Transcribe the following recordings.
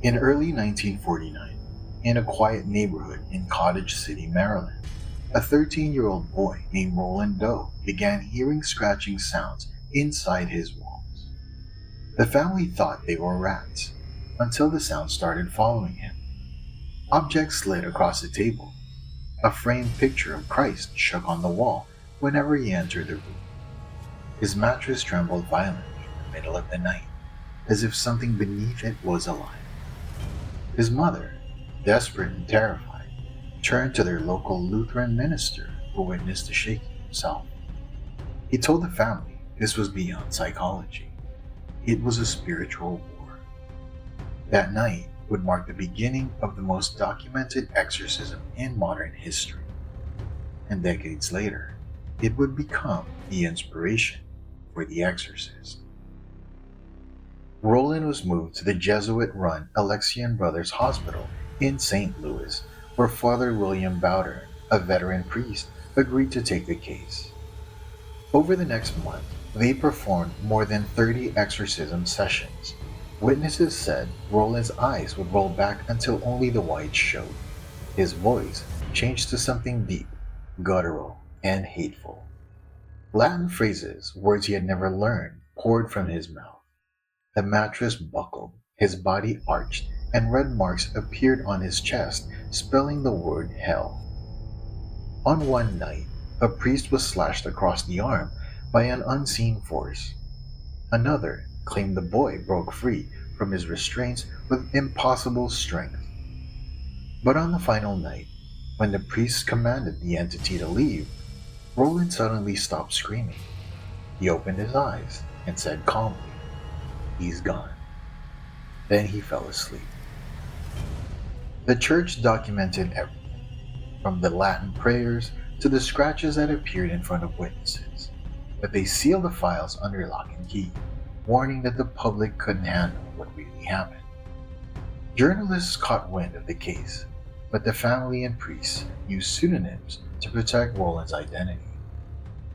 In early 1949, in a quiet neighborhood in Cottage City, Maryland, a 13-year-old boy named Roland Doe began hearing scratching sounds inside his walls. The family thought they were rats, until the sound started following him. Objects slid across the table. A framed picture of Christ shook on the wall whenever he entered the room. His mattress trembled violently in the middle of the night, as if something beneath it was alive. His mother, desperate and terrified, turned to their local Lutheran minister who witnessed the shaking himself. He told the family this was beyond psychology. It was a spiritual war. That night would mark the beginning of the most documented exorcism in modern history. And decades later, it would become the inspiration for The Exorcist. Roland was moved to the Jesuit-run Alexian Brothers Hospital in St. Louis, where Father William Bowder, a veteran priest, agreed to take the case. Over the next month, they performed more than 30 exorcism sessions. Witnesses said Roland's eyes would roll back until only the whites showed. His voice changed to something deep, guttural, and hateful. Latin phrases, words he had never learned, poured from his mouth. The mattress buckled, his body arched, and red marks appeared on his chest, spelling the word hell. On one night, a priest was slashed across the arm by an unseen force. Another claimed the boy broke free from his restraints with impossible strength. But on the final night, when the priest commanded the entity to leave, Roland suddenly stopped screaming. He opened his eyes and said calmly, "He's gone." Then he fell asleep. The church documented everything, from the Latin prayers to the scratches that appeared in front of witnesses, but they sealed the files under lock and key, warning that the public couldn't handle what really happened. Journalists caught wind of the case, but the family and priests used pseudonyms to protect Roland's identity.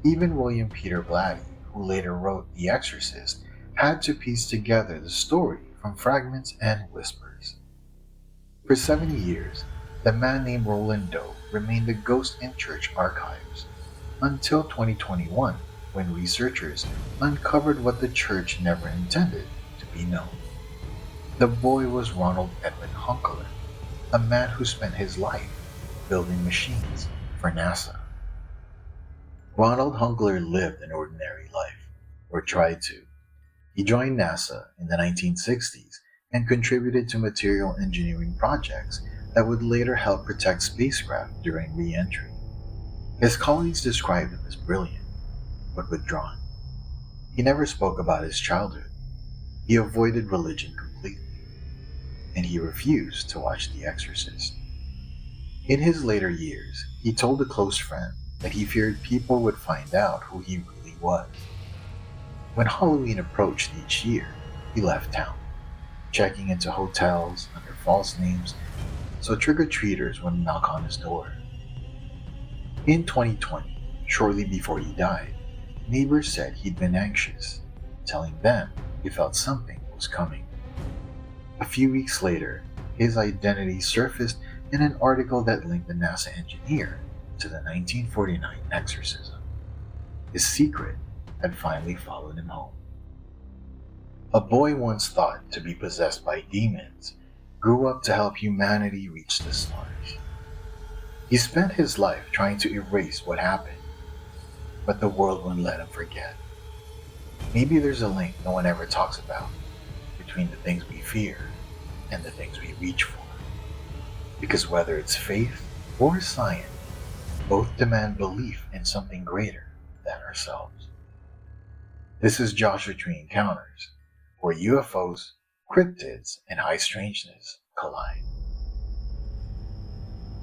Even William Peter Blatty, who later wrote The Exorcist, had to piece together the story from fragments and whispers. For 70 years, the man named Roland Doe remained a ghost in church archives, until 2021, when researchers uncovered what the church never intended to be known. The boy was Ronald Edwin Hunkeler, a man who spent his life building machines for NASA. Ronald Hunkeler lived an ordinary life, or tried to. He joined NASA in the 1960s and contributed to material engineering projects that would later help protect spacecraft during re-entry. His colleagues described him as brilliant, but withdrawn. He never spoke about his childhood. He avoided religion completely, and he refused to watch The Exorcist. In his later years, he told a close friend that he feared people would find out who he really was. When Halloween approached each year, he left town, checking into hotels under false names so trick-or-treaters wouldn't knock on his door. In 2020, shortly before he died, neighbors said he'd been anxious, telling them he felt something was coming. A few weeks later, his identity surfaced in an article that linked the NASA engineer to the 1949 exorcism. His secret had finally followed him home. A boy once thought to be possessed by demons grew up to help humanity reach the stars. He spent his life trying to erase what happened, but the world wouldn't let him forget. Maybe there's a link no one ever talks about between the things we fear and the things we reach for. Because whether it's faith or science, both demand belief in something greater than ourselves. This is Joshua Tree Encounters, where UFOs, cryptids, and high strangeness collide.